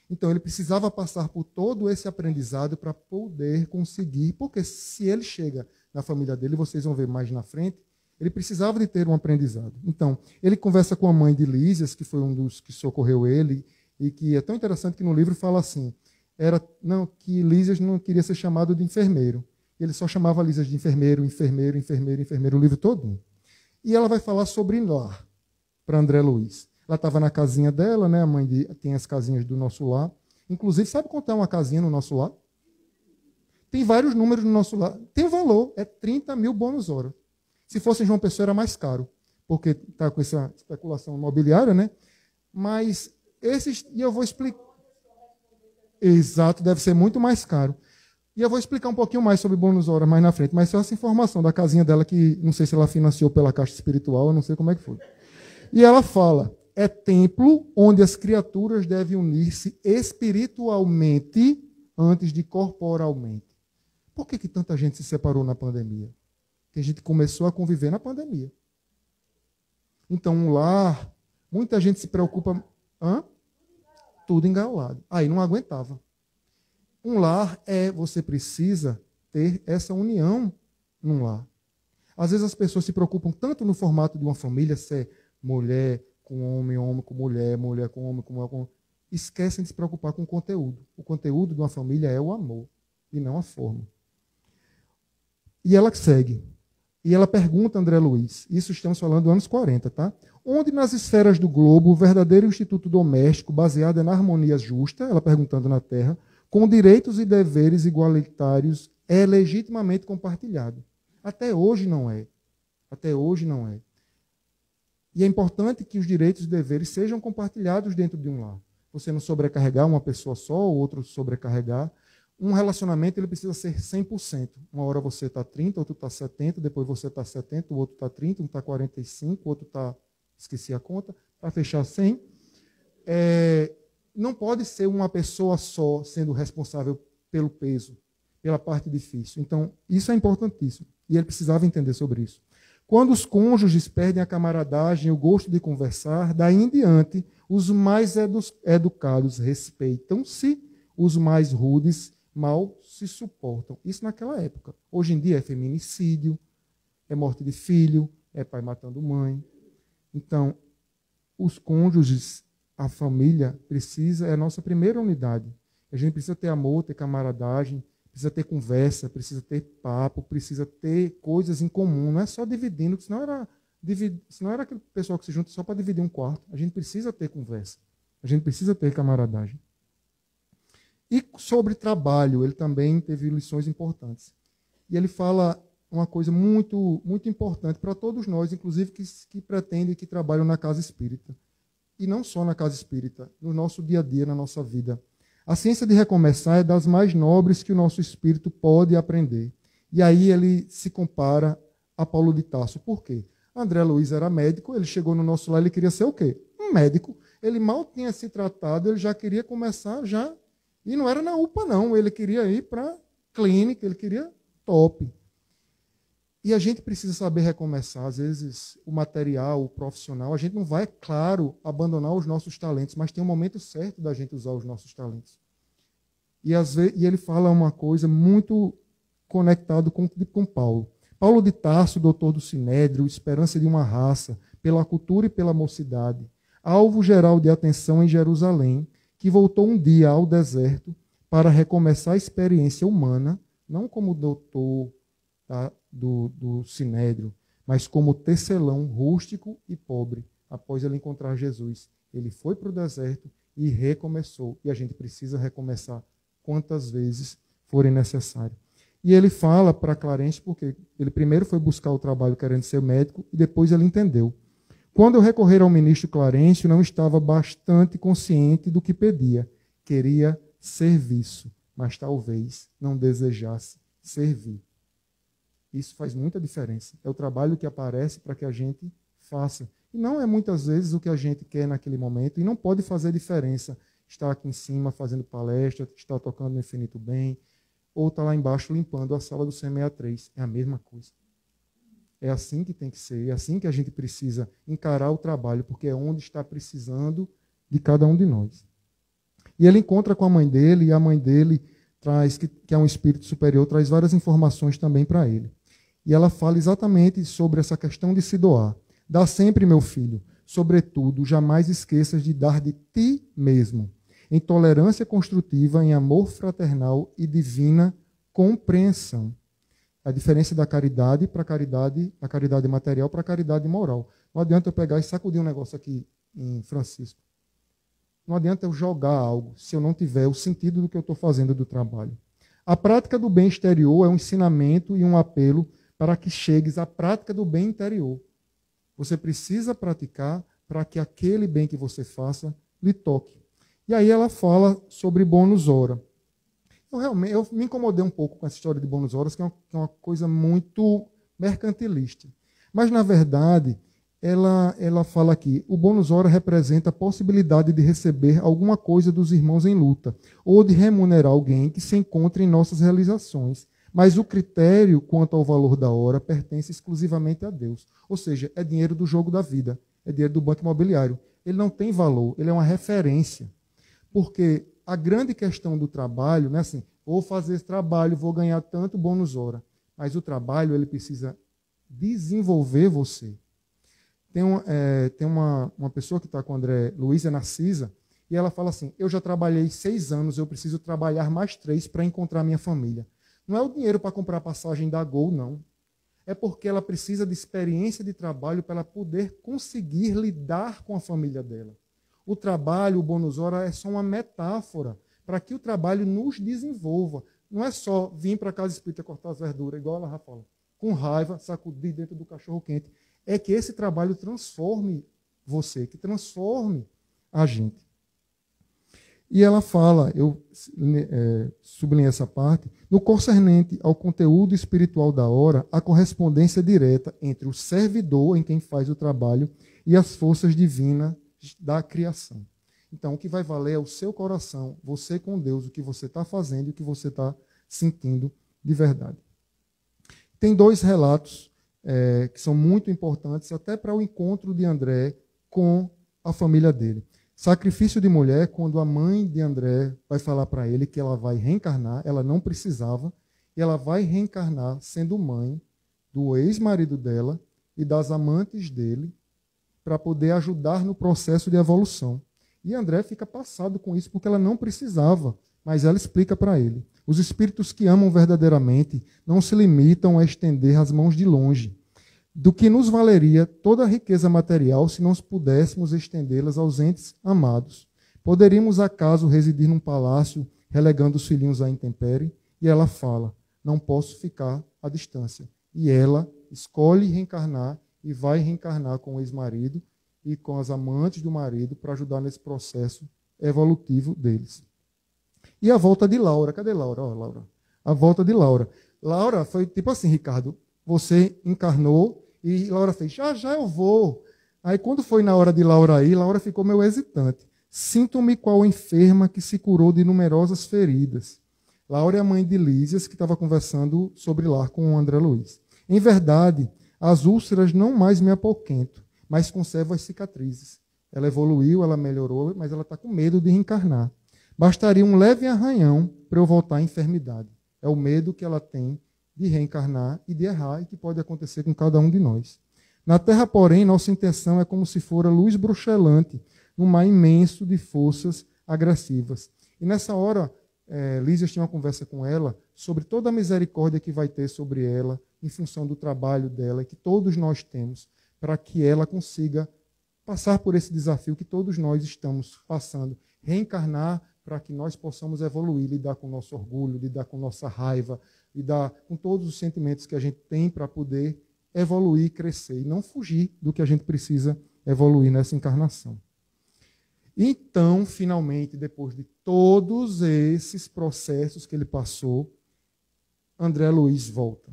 Então ele precisava passar por todo esse aprendizado para poder conseguir, porque se ele chega na família dele, vocês vão ver mais na frente, ele precisava de ter um aprendizado. Então, ele conversa com a mãe de Lísias, que foi um dos que socorreu ele, e que é tão interessante que no livro fala assim, que Lísias não queria ser chamado de enfermeiro. Ele só chamava Lísias de enfermeiro, o livro todo. E ela vai falar sobre lar para André Luiz. Ela estava na casinha dela, né? A mãe tem as casinhas do nosso lar. Inclusive, sabe contar uma casinha no nosso lar? Tem vários números no nosso lar. Tem valor, é 30 mil bônus hora. Se fosse em João Pessoa, era mais caro, porque está com essa especulação imobiliária, né? Mas e eu vou explicar. Exato, deve ser muito mais caro. E eu vou explicar um pouquinho mais sobre bônus hora mais na frente, mas só essa informação da casinha dela, que não sei se ela financiou pela Caixa Espiritual, eu não sei como é que foi. E ela fala, é templo onde as criaturas devem unir-se espiritualmente antes de corporalmente. Por que tanta gente se separou na pandemia? Porque a gente começou a conviver na pandemia. Então, um lar, muita gente se preocupa... Tudo engaulado. Aí não aguentava. Um lar você precisa ter essa união num lar. Às vezes as pessoas se preocupam tanto no formato de uma família, se é mulher com homem, homem com mulher, mulher com homem, com mulher. Esquecem de se preocupar com o conteúdo. O conteúdo de uma família é o amor e não a forma. E ela segue. E ela pergunta a André Luiz, isso estamos falando dos anos 40, tá? Onde nas esferas do globo o verdadeiro instituto doméstico, baseado na harmonia justa, ela perguntando na Terra, com direitos e deveres igualitários, é legitimamente compartilhado. Até hoje não é. Até hoje não é. E é importante que os direitos e deveres sejam compartilhados dentro de um lar. Você não sobrecarregar uma pessoa só, ou outro sobrecarregar. Um relacionamento ele precisa ser 100%. Uma hora você está 30, outro está 70, depois você está 70, o outro está 30, um está 45, o outro está, esqueci a conta, para fechar 100. Não pode ser uma pessoa só sendo responsável pelo peso, pela parte difícil. Então, isso é importantíssimo. E ele precisava entender sobre isso. Quando os cônjuges perdem a camaradagem, o gosto de conversar, daí em diante, os mais educados respeitam-se, os mais rudes mal se suportam. Isso naquela época. Hoje em dia é feminicídio, é morte de filho, é pai matando mãe. Então, os cônjuges, a família, é a nossa primeira unidade. A gente precisa ter amor, ter camaradagem, precisa ter conversa, precisa ter papo, precisa ter coisas em comum. Não é só dividindo, senão era aquele pessoal que se junta só para dividir um quarto. A gente precisa ter conversa. A gente precisa ter camaradagem. E sobre trabalho, ele também teve lições importantes. E ele fala uma coisa muito, muito importante para todos nós, inclusive que pretendem e que trabalham na casa espírita. E não só na casa espírita, no nosso dia a dia, na nossa vida. A ciência de recomeçar é das mais nobres que o nosso espírito pode aprender. E aí ele se compara a Paulo de Tarso. Por quê? André Luiz era médico, ele chegou no nosso lar, ele queria ser o quê? Um médico. Ele mal tinha se tratado, ele já queria começar já. E não era na UPA, não. Ele queria ir para a clínica, ele queria top. E a gente precisa saber recomeçar. Às vezes, o material, o profissional, a gente não vai, claro, abandonar os nossos talentos, mas tem um momento certo da gente usar os nossos talentos. E ele fala uma coisa muito conectado com Paulo. Paulo de Tarso, doutor do Sinédrio, esperança de uma raça, pela cultura e pela mocidade, alvo geral de atenção em Jerusalém, que voltou um dia ao deserto para recomeçar a experiência humana, não como doutor do Sinédrio, mas como tecelão rústico e pobre, após ele encontrar Jesus. Ele foi para o deserto e recomeçou. E a gente precisa recomeçar quantas vezes forem necessárias. E ele fala para Clarence, porque ele primeiro foi buscar o trabalho querendo ser médico, e depois ele entendeu. Quando eu recorrer ao ministro Clarence, não estava bastante consciente do que pedia. Queria serviço, mas talvez não desejasse servir. Isso faz muita diferença. É o trabalho que aparece para que a gente faça. E não é muitas vezes o que a gente quer naquele momento, e não pode fazer diferença estar aqui em cima fazendo palestra, estar tocando no Infinito Bem, ou estar lá embaixo limpando a sala do 163. É a mesma coisa. É assim que tem que ser, é assim que a gente precisa encarar o trabalho, porque é onde está precisando de cada um de nós. E ele encontra com a mãe dele, e a mãe dele traz, que é um espírito superior, traz várias informações também para ele. E ela fala exatamente sobre essa questão de se doar. Dá sempre, meu filho, sobretudo, jamais esqueças de dar de ti mesmo, em tolerância construtiva, em amor fraternal e divina compreensão. A diferença da caridade para a caridade material para a caridade moral. Não adianta eu pegar e sacudir um negócio aqui em Francisco. Não adianta eu jogar algo se eu não tiver o sentido do que eu estou fazendo do trabalho. A prática do bem exterior é um ensinamento e um apelo para que chegues à prática do bem interior. Você precisa praticar para que aquele bem que você faça lhe toque. E aí ela fala sobre bônus hora. Eu me incomodei um pouco com essa história de bônus horas, que é uma coisa muito mercantilista. Mas, na verdade, ela fala aqui, o bônus hora representa a possibilidade de receber alguma coisa dos irmãos em luta, ou de remunerar alguém que se encontre em nossas realizações. Mas o critério quanto ao valor da hora pertence exclusivamente a Deus. Ou seja, é dinheiro do jogo da vida, é dinheiro do banco imobiliário. Ele não tem valor, ele é uma referência. Porque a grande questão do trabalho não é assim, vou fazer esse trabalho, vou ganhar tanto bônus hora. Mas o trabalho, ele precisa desenvolver você. Tem uma pessoa que está com o André Luiz, é Narcisa, e ela fala assim, eu já trabalhei 6 anos, eu preciso trabalhar mais 3 para encontrar minha família. Não é o dinheiro para comprar a passagem da Gol, não. É porque ela precisa de experiência de trabalho para ela poder conseguir lidar com a família dela. O trabalho, o bônus hora, é só uma metáfora para que o trabalho nos desenvolva. Não é só vir para a casa espírita cortar as verduras, igual ela já fala, com raiva, sacudir dentro do cachorro quente. É que esse trabalho transforme você, que transforme a gente. E ela fala, eu sublinhei essa parte, no concernente ao conteúdo espiritual da hora, a correspondência direta entre o servidor em quem faz o trabalho e as forças divinas da criação. Então, o que vai valer é o seu coração, você com Deus, o que você está fazendo e o que você está sentindo de verdade. Tem 2 relatos que são muito importantes, até para o encontro de André com a família dele. Sacrifício de mulher, quando a mãe de André vai falar para ele que ela vai reencarnar, ela não precisava, e ela vai reencarnar sendo mãe do ex-marido dela e das amantes dele, para poder ajudar no processo de evolução. E André fica passado com isso, porque ela não precisava, mas ela explica para ele. Os espíritos que amam verdadeiramente não se limitam a estender as mãos de longe. Do que nos valeria toda a riqueza material se não pudéssemos estendê-las aos entes amados? Poderíamos, acaso, residir num palácio, relegando os filhinhos à intempérie? E ela fala, não posso ficar à distância. E ela escolhe reencarnar e vai reencarnar com o ex-marido e com as amantes do marido para ajudar nesse processo evolutivo deles. E a volta de Laura. Cadê Laura? Ó, Laura. A volta de Laura. Laura foi tipo assim, Ricardo, você encarnou e Laura fez, já eu vou. Aí quando foi na hora de Laura ir, Laura ficou meio hesitante. Sinto-me qual enferma que se curou de numerosas feridas. Laura é a mãe de Lísias, que estava conversando sobre lar com o André Luiz. Em verdade, as úlceras não mais me apoquento, mas conservo as cicatrizes. Ela evoluiu, ela melhorou, mas ela está com medo de reencarnar. Bastaria um leve arranhão para eu voltar à enfermidade. É o medo que ela tem de reencarnar e de errar, e que pode acontecer com cada um de nós. Na Terra, porém, nossa intenção é como se fora luz bruxelante num mar imenso de forças agressivas. E nessa hora, Lísias tinha uma conversa com ela sobre toda a misericórdia que vai ter sobre ela, em função do trabalho dela, que todos nós temos, para que ela consiga passar por esse desafio que todos nós estamos passando, reencarnar para que nós possamos evoluir, lidar com o nosso orgulho, lidar com nossa raiva, lidar com todos os sentimentos que a gente tem para poder evoluir, crescer e não fugir do que a gente precisa evoluir nessa encarnação. Então, finalmente, depois de todos esses processos que ele passou, André Luiz volta.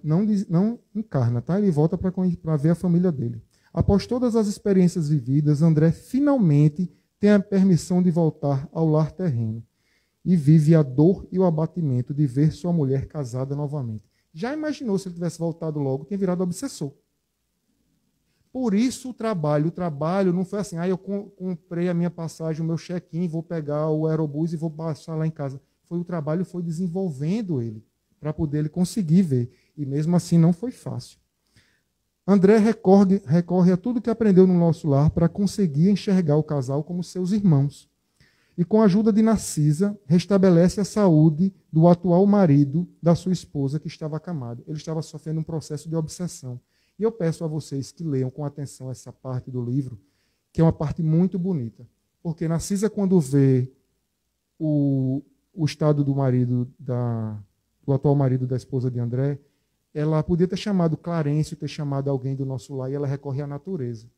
Não encarna, tá? Ele volta para ver a família dele. Após todas as experiências vividas, André finalmente tem a permissão de voltar ao lar terreno e vive a dor e o abatimento de ver sua mulher casada novamente. Já imaginou se ele tivesse voltado logo, tinha virado obsessor. Por isso o trabalho não foi assim, eu comprei a minha passagem, o meu check-in, vou pegar o aerobus e vou passar lá em casa. O trabalho foi desenvolvendo ele, para poder ele conseguir ver. E mesmo assim não foi fácil. André recorre a tudo que aprendeu no nosso lar para conseguir enxergar o casal como seus irmãos. E com a ajuda de Narcisa, restabelece a saúde do atual marido da sua esposa que estava acamado. Ele estava sofrendo um processo de obsessão. E eu peço a vocês que leiam com atenção essa parte do livro, que é uma parte muito bonita. Porque Narcisa, quando vê o estado do marido, do atual marido da esposa de André, ela podia ter chamado Clarencio, ter chamado alguém do nosso lar, e ela recorre à natureza.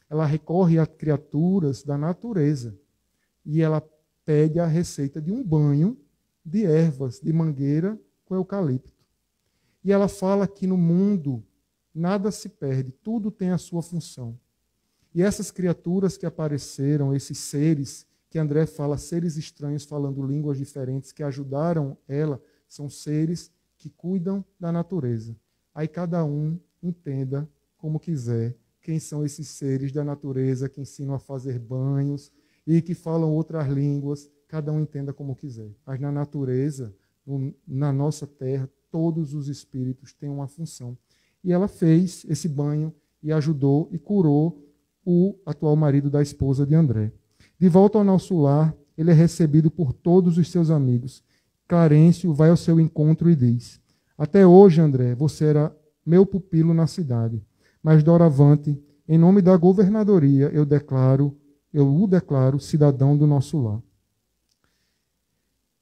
Ela recorre a criaturas da natureza. E ela pede a receita de um banho de ervas, de mangueira com eucalipto. E ela fala que no mundo nada se perde, tudo tem a sua função. E essas criaturas que apareceram, esses seres, que André fala, seres estranhos falando línguas diferentes, que ajudaram ela, são seres que cuidam da natureza. Aí cada um entenda como quiser quem são esses seres da natureza que ensinam a fazer banhos e que falam outras línguas, cada um entenda como quiser. Mas na natureza, na nossa terra, todos os espíritos têm uma função. E ela fez esse banho e ajudou e curou o atual marido da esposa de André. De volta ao nosso lar, ele é recebido por todos os seus amigos. Clarencio vai ao seu encontro e diz: até hoje, André, você era meu pupilo na cidade, mas doravante, em nome da governadoria, eu o declaro cidadão do nosso lar.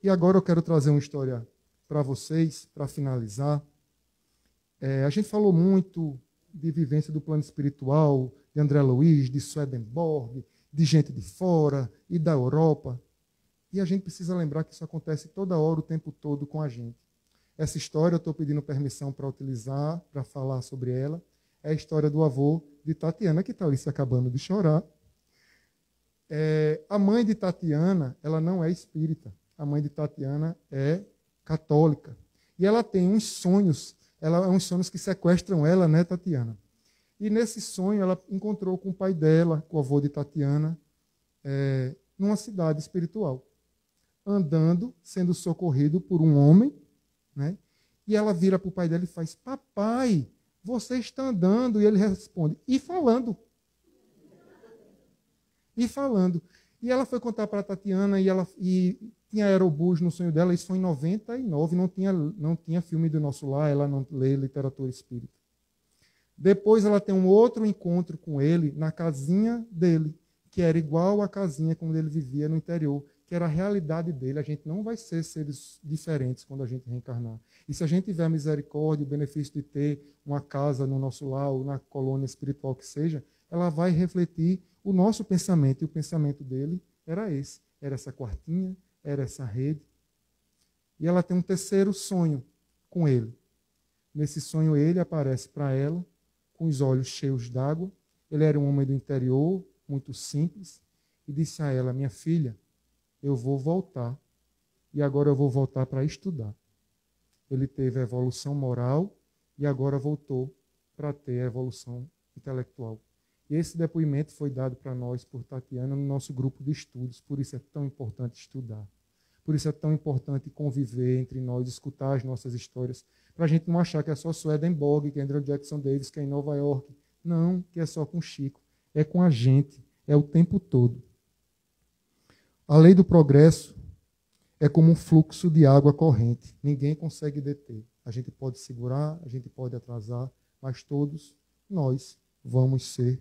E agora eu quero trazer uma história para vocês, para finalizar. A gente falou muito de vivência do plano espiritual, de André Luiz, de Swedenborg, de gente de fora e da Europa. E a gente precisa lembrar que isso acontece toda hora, o tempo todo com a gente. Essa história eu estou pedindo permissão para utilizar, para falar sobre ela. É a história do avô de Tatiana, que está ali se acabando de chorar. A mãe de Tatiana, ela não é espírita. A mãe de Tatiana é católica. E ela tem uns sonhos que sequestram ela, né, Tatiana? E nesse sonho ela encontrou com o pai dela, com o avô de Tatiana, numa cidade espiritual, andando, sendo socorrido por um homem, né? E ela vira para o pai dela e faz: papai, você está andando? E ele responde: e falando. E falando. E ela foi contar para a Tatiana e tinha aerobus no sonho dela. Isso foi em 99, não tinha filme do nosso lar, ela não lê literatura espírita. Depois ela tem um outro encontro com ele na casinha dele, que era igual à casinha como ele vivia no interior, que era a realidade dele. A gente não vai ser seres diferentes quando a gente reencarnar. E se a gente tiver a misericórdia, o benefício de ter uma casa no nosso lar, ou na colônia espiritual que seja, ela vai refletir o nosso pensamento. E o pensamento dele era esse. Era essa quartinha, era essa rede. E ela tem um terceiro sonho com ele. Nesse sonho ele aparece para ela, com os olhos cheios d'água. Ele era um homem do interior, muito simples, e disse a ela: minha filha, eu vou voltar, e agora eu vou voltar para estudar. ele teve a evolução moral e agora voltou para ter a evolução intelectual. E esse depoimento foi dado para nós por Tatiana no nosso grupo de estudos, por isso é tão importante estudar. Por isso é tão importante conviver entre nós, escutar as nossas histórias, para a gente não achar que é só Swedenborg, que é Andrew Jackson Davis, que é em Nova York. Não, que é só com Chico. É com a gente, é o tempo todo. A lei do progresso é como um fluxo de água corrente. Ninguém consegue deter. A gente pode segurar, a gente pode atrasar, mas todos nós vamos ser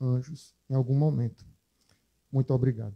anjos em algum momento. Muito obrigado.